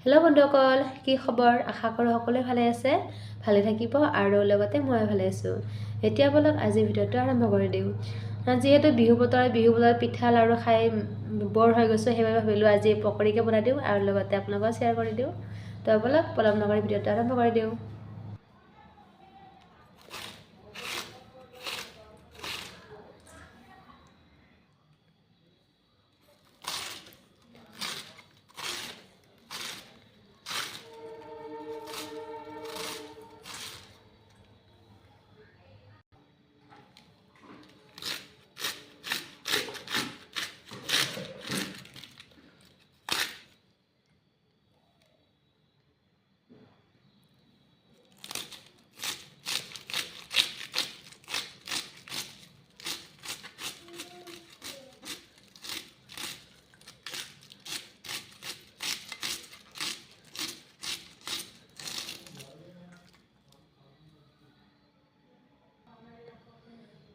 Hello' বন্ধুসকল, কি খবৰ? আশা কৰোঁ সকলোৱে ভালে আছে, ভালে থাকিব আৰু লগতে মই ভালে আছোঁ। এতিয়া বলক আজি ভিডিঅ'টো আৰম্ভ কৰি দিওঁ। যিহেতু বিহু বতৰত পিঠা লাড়ু খাই বৰ হৈ গৈছোঁ, সেইবাবে ভাবিলোঁ আজি পকৰীকে বনাই দিওঁ আৰু লগতে আপোনালোকক শ্বেয়াৰ কৰি দিওঁ। তো বলক পলম নকৰি ভিডিঅ'টো আৰম্ভ কৰি দিওঁ।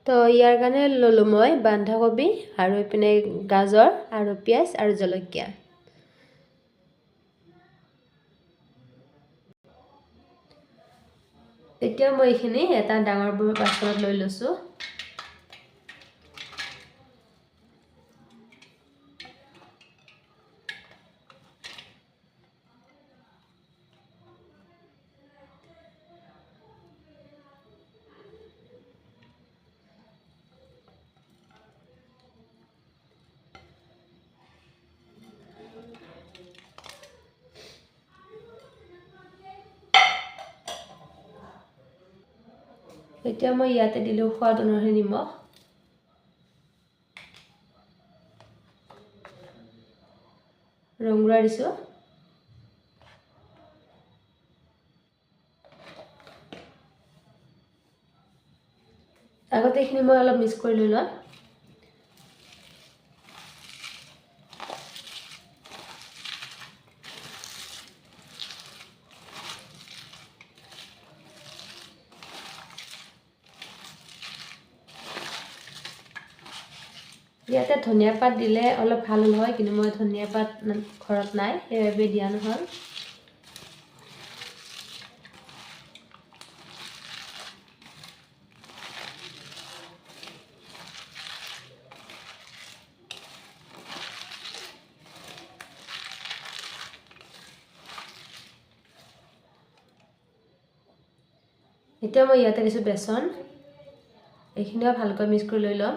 তো ইয়াৰ কাৰণে ল'লোঁ মই বন্ধাকবি আৰু ইপিনে গাজৰ আৰু পিঁয়াজ আৰু জলকীয়া। এতিয়া মই এইখিনি এটা ডাঙৰ বাচনত লৈ লৈছোঁ। এতিয়া মই ইয়াতে দিলোঁ সোৱাদ অনুসৰি নিমখ, ৰংগুড়া দিছোঁ, আগতে এইখিনি মই অলপ মিক্স কৰি লৈ লওঁ। ইয়াতে ধনিয়া পাত দিলে অলপ ভাল হয়, কিন্তু মই ধনিয়া পাত ঘৰত নাই, সেইবাবে দিয়া নহ'ল। এতিয়া মই ইয়াতে দিছোঁ বেচন, এইখিনিও ভালকৈ মিক্স কৰি লৈ লওঁ।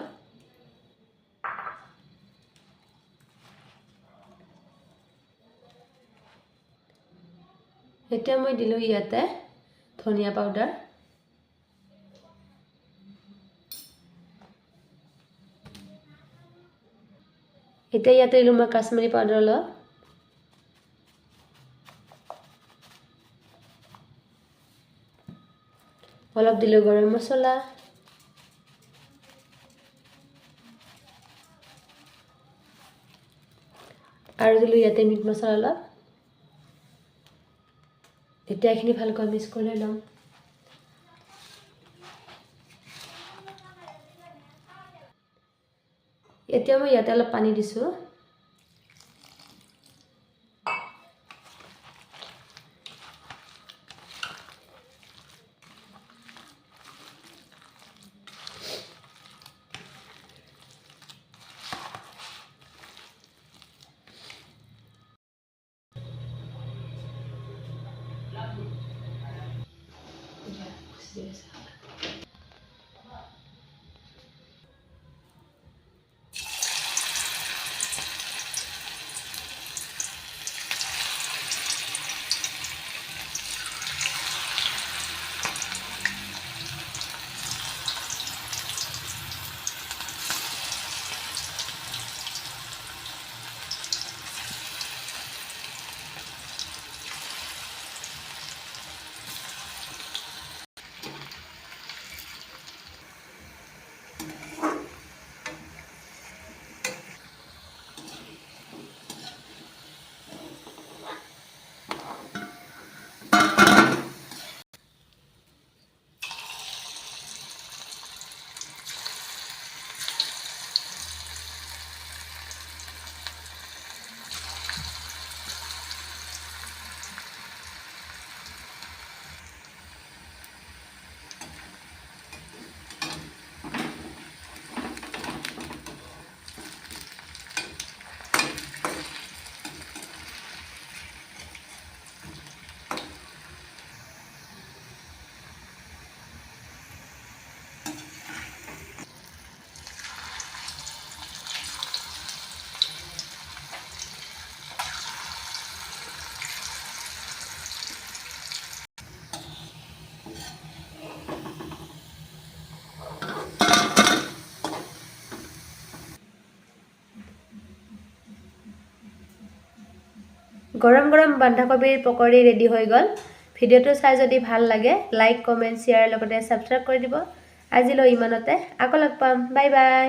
এতিয়া মই দিলোঁ ইয়াতে ধনিয়া পাউডাৰ, এতিয়া ইয়াতে দিলোঁ মই কাশ্মীৰী পাউডাৰ অলপ, অলপ দিলোঁ গৰম মছলা, আৰু দিলোঁ ইয়াতে মিট মছলা অলপ। এতিয়া এইখিনি ভালকৈ মিক্স কৰি লৈ ল'ম। এতিয়া মই ইয়াতে অলপ পানী দিছোঁ। গৰম গৰম বন্ধাকবিৰ পকৰি ৰেডি হৈ গ'ল। ভিডিঅ'টো চাই যদি ভাল লাগে লাইক কমেণ্ট শ্বেয়াৰ লগতে ছাবস্ক্ৰাইব কৰি দিব। আজিলৈ ইমানতে, আকৌ লগ পাম, বাই বাই।